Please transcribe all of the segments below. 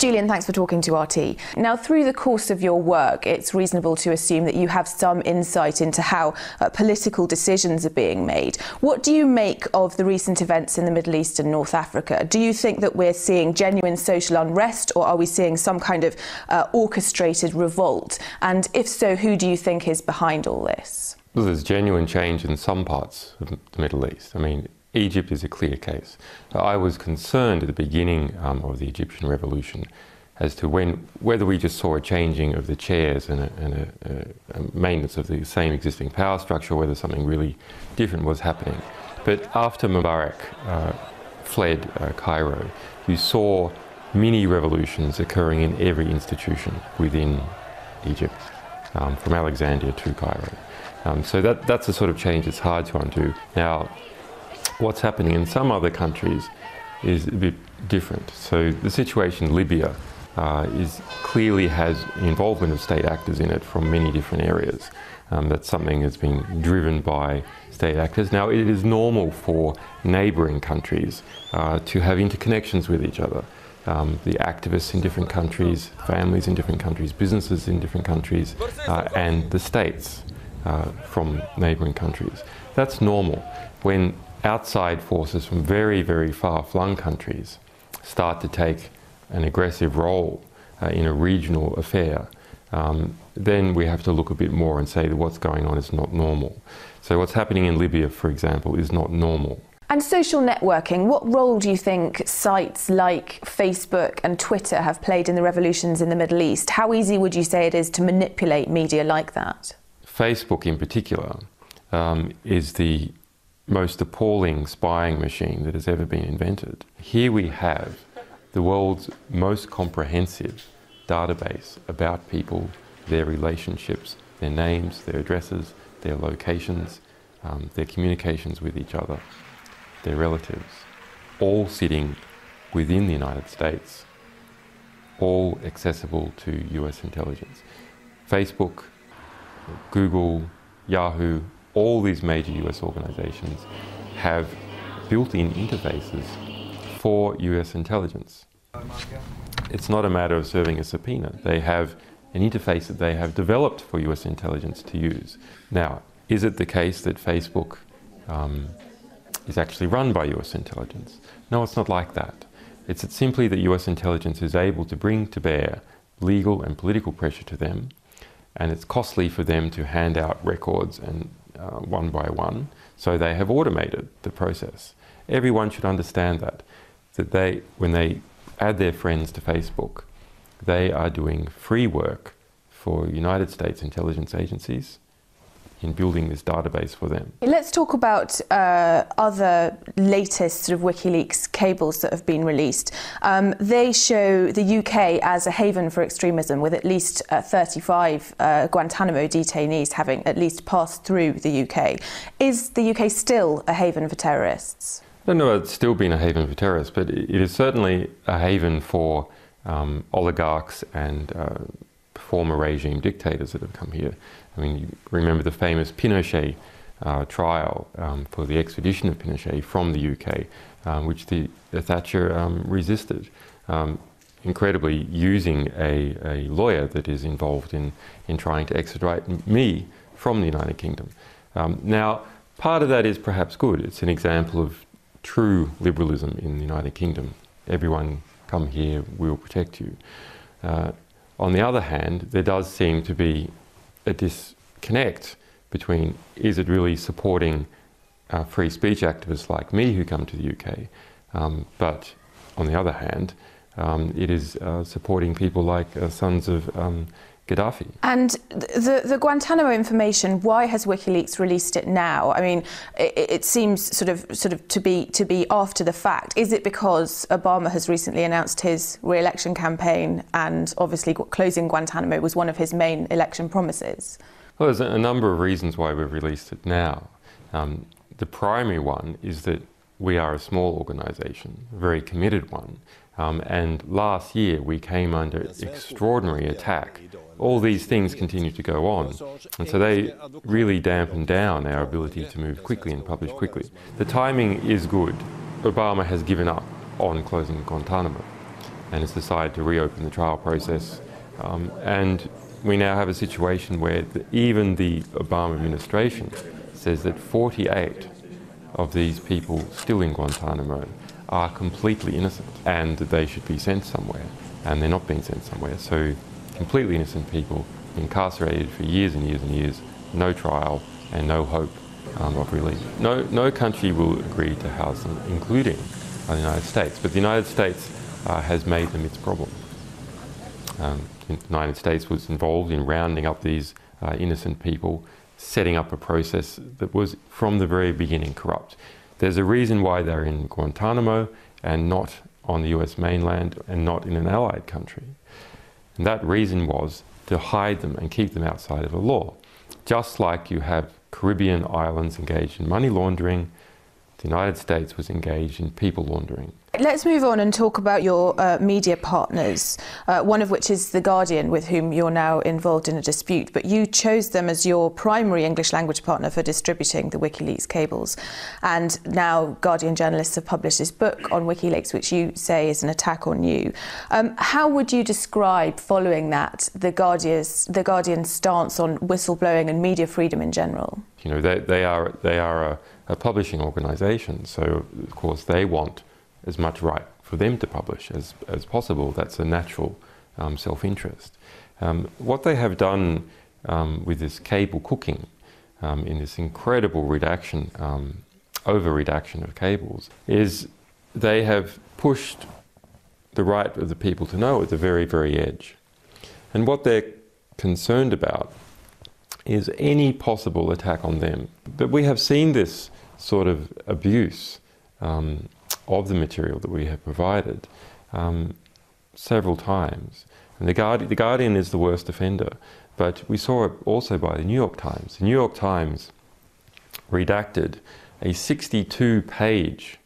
Julian, thanks for talking to RT. Now, through the course of your work, it's reasonable to assume that you have some insight into how political decisions are being made. What do you make of the recent events in the Middle East and North Africa? Do you think that we're seeing genuine social unrest, or are we seeing some kind of orchestrated revolt? And if so, who do you think is behind all this? Well, there's genuine change in some parts of the Middle East. I mean, Egypt is a clear case. I was concerned at the beginning of the Egyptian revolution as to whether we just saw a changing of the chairs and a maintenance of the same existing power structure, or whether something really different was happening. But after Mubarak fled Cairo, you saw mini revolutions occurring in every institution within Egypt, from Alexandria to Cairo. So that's a sort of change that's hard to undo. Now, what's happening in some other countries is a bit different. So the situation in Libya clearly has involvement of state actors in it from many different areas. That's something that's been driven by state actors. Now, it is normal for neighbouring countries to have interconnections with each other. The activists in different countries, families in different countries, businesses in different countries, and the states from neighbouring countries. That's normal. When outside forces from very, very far-flung countries start to take an aggressive role in a regional affair, then we have to look a bit more and say that what's going on is not normal. So what's happening in Libya, for example, is not normal. And social networking, what role do you think sites like Facebook and Twitter have played in the revolutions in the Middle East? How easy would you say it is to manipulate media like that? Facebook in particular is the most appalling spying machine that has ever been invented. Here we have the world's most comprehensive database about people, their relationships, their names, their addresses, their locations, their communications with each other, their relatives, all sitting within the United States, all accessible to US intelligence. Facebook, Google, Yahoo, all these major US organizations have built-in interfaces for US intelligence. It's not a matter of serving a subpoena. They have an interface that they have developed for US intelligence to use. Now, is it the case that Facebook is actually run by US intelligence? No, it's not like that. It's simply that US intelligence is able to bring to bear legal and political pressure to them, and it's costly for them to hand out records and one by one, so they have automated the process. Everyone should understand that when they add their friends to Facebook, they are doing free work for United States intelligence agencies in building this database for them. Let's talk about other latest sort of WikiLeaks cables that have been released. They show the UK as a haven for extremism, with at least 35 Guantanamo detainees having at least passed through the UK. Is the UK still a haven for terrorists? I don't know if it's still been a haven for terrorists, but it is certainly a haven for oligarchs and former regime dictators that have come here. I mean, you remember the famous Pinochet trial for the extradition of Pinochet from the UK, which the Thatcher resisted, incredibly using a lawyer that is involved in trying to extradite me from the United Kingdom. Now, part of that is perhaps good. It's an example of true liberalism in the United Kingdom. Everyone come here, we'll protect you. On the other hand, there does seem to be a disconnect between, is it really supporting free speech activists like me who come to the UK, but on the other hand, it is supporting people like sons of Gaddafi. And the Guantanamo information, why has WikiLeaks released it now? I mean, it seems sort of to be after the fact. Is it because Obama has recently announced his re-election campaign, and obviously closing Guantanamo was one of his main election promises? Well, there's a number of reasons why we've released it now. The primary one is that we are a small organisation, a very committed one, and last year we came under extraordinary attack. All these things continue to go on, and so they really dampen down our ability to move quickly and publish quickly. The timing is good. Obama has given up on closing Guantanamo. and has decided to reopen the trial process. And we now have a situation where even the Obama administration says that 48 of these people still in Guantanamo are completely innocent and that they should be sent somewhere, and they're not being sent somewhere. So completely innocent people incarcerated for years and years and years, no trial and no hope of relief. No country will agree to house them, including the United States, but the United States has made them its problem. The United States was involved in rounding up these innocent people, setting up a process that was from the very beginning corrupt. There's a reason why they're in Guantanamo and not on the US mainland and not in an allied country. And that reason was to hide them and keep them outside of the law. Just like you have Caribbean islands engaged in money laundering, the United States was engaged in people laundering. Let's move on and talk about your media partners, one of which is The Guardian, with whom you're now involved in a dispute, but you chose them as your primary English language partner for distributing the WikiLeaks cables. And now Guardian journalists have published this book on WikiLeaks, which you say is an attack on you. How would you describe, following that, the Guardian's stance on whistleblowing and media freedom in general? You know, they are a publishing organisation, so of course they want as much right for them to publish as possible. That's a natural self-interest. What they have done with this cable cooking, in this incredible redaction, over-redaction of cables, is they have pushed the right of the people to know at the very, very edge. And what they're concerned about is any possible attack on them. But we have seen this sort of abuse of the material that we have provided several times. And the Guardian is the worst offender, but we saw it also by the New York Times. The New York Times redacted a 62-page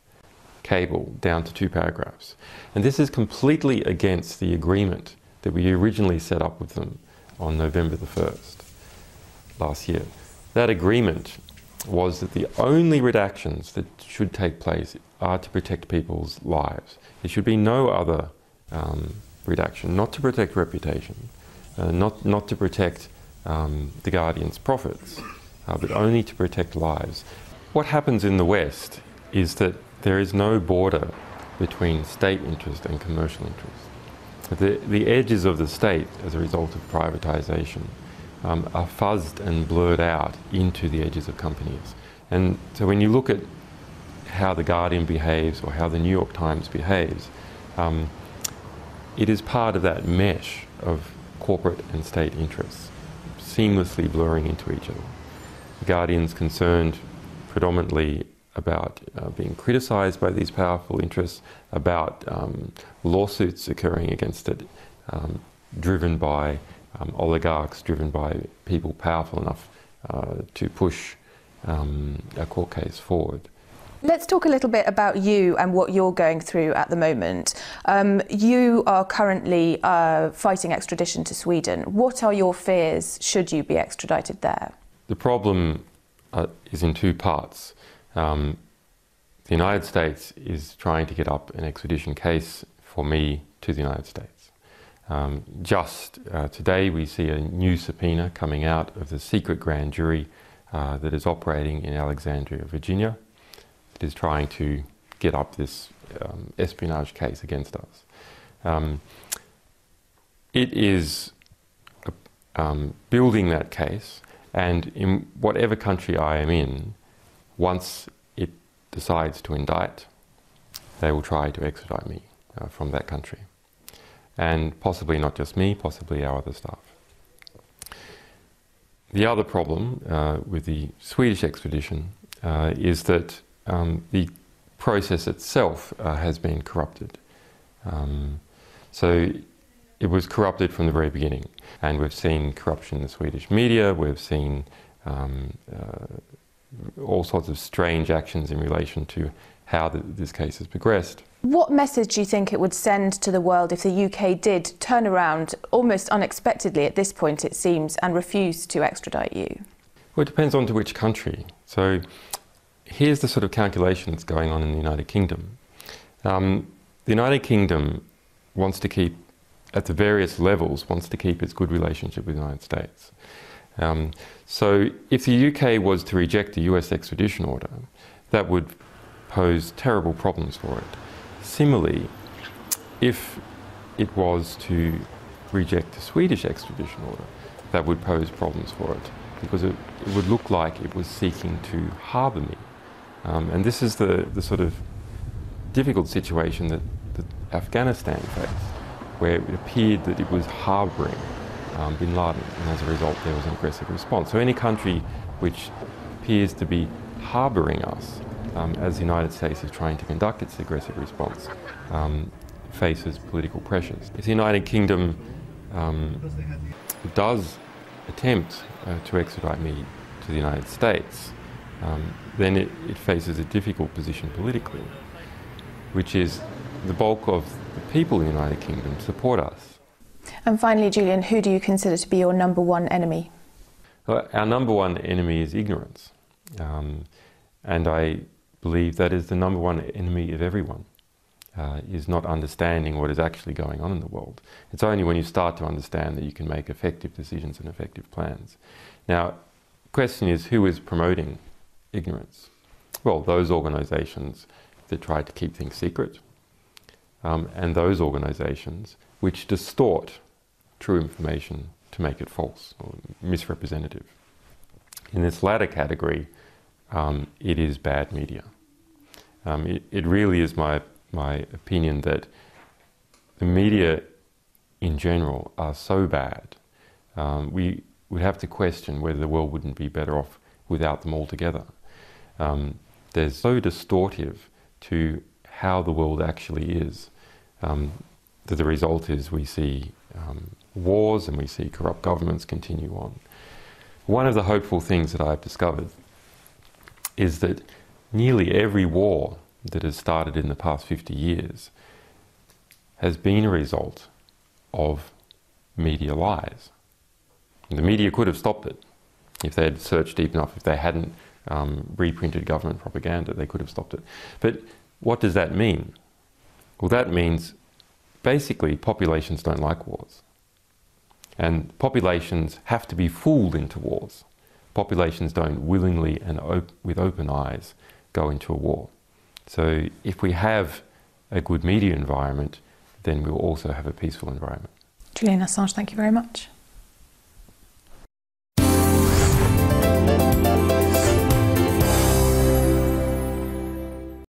cable down to 2 paragraphs. And this is completely against the agreement that we originally set up with them on November the 1st last year. That agreement was that the only redactions that should take place are to protect people's lives. There should be no other redaction, not to protect reputation, not to protect the Guardian's profits, but only to protect lives. What happens in the West is that there is no border between state interest and commercial interest. The edges of the state, as a result of privatisation, are fuzzed and blurred out into the edges of companies. And so when you look at how the Guardian behaves or how the New York Times behaves, it is part of that mesh of corporate and state interests, seamlessly blurring into each other. The Guardian's concerned predominantly about being criticised by these powerful interests, about lawsuits occurring against it, driven by oligarchs, driven by people powerful enough to push a court case forward. Let's talk a little bit about you and what you're going through at the moment. You are currently fighting extradition to Sweden. What are your fears should you be extradited there? The problem is in 2 parts. The United States is trying to get up an extradition case for me to the United States. Just today we see a new subpoena coming out of the secret grand jury that is operating in Alexandria, Virginia. It is trying to get up this espionage case against us. It is building that case, and in whatever country I am in, once it decides to indict, they will try to extradite me from that country. And possibly not just me, possibly our other staff. The other problem with the Swedish extradition is that the process itself has been corrupted. So it was corrupted from the very beginning, and we've seen corruption in the Swedish media, we've seen all sorts of strange actions in relation to how this case has progressed. What message do you think it would send to the world if the UK did turn around, almost unexpectedly at this point it seems, and refuse to extradite you? Well, it depends on to which country. So here's the sort of calculation that's going on in the United Kingdom. The United Kingdom wants to keep, at the various levels, wants to keep its good relationship with the United States. So if the UK was to reject the US extradition order, that would pose terrible problems for it. Similarly, if it was to reject the Swedish extradition order, that would pose problems for it, because it would look like it was seeking to harbour me. And this is the sort of difficult situation that Afghanistan faced, where it appeared that it was harbouring bin Laden, and as a result there was an aggressive response. So any country which appears to be harbouring us, as the United States is trying to conduct its aggressive response, faces political pressures. If the United Kingdom does attempt to extradite me to the United States, then it faces a difficult position politically, which is the bulk of the people in the United Kingdom support us. And finally, Julian, who do you consider to be your number one enemy? Well, our number one enemy is ignorance. And I believe that is the number one enemy of everyone, is not understanding what is actually going on in the world. It's only when you start to understand that you can make effective decisions and effective plans. Now, the question is, who is promoting ignorance? Well, those organisations that try to keep things secret, and those organisations which distort true information to make it false or misrepresentative. In this latter category, it is bad media. It really is my opinion that the media in general are so bad, we would have to question whether the world wouldn't be better off without them altogether. They're so distortive to how the world actually is, that the result is we see wars and we see corrupt governments continue on. One of the hopeful things that I've discovered is that nearly every war that has started in the past 50 years has been a result of media lies. And the media could have stopped it if they had searched deep enough. If they hadn't reprinted government propaganda, they could have stopped it. But what does that mean? Well, that means basically populations don't like wars. And populations have to be fooled into wars. Populations don't willingly and with open eyes go into a war. So if we have a good media environment, then we'll also have a peaceful environment. Julian Assange, thank you very much.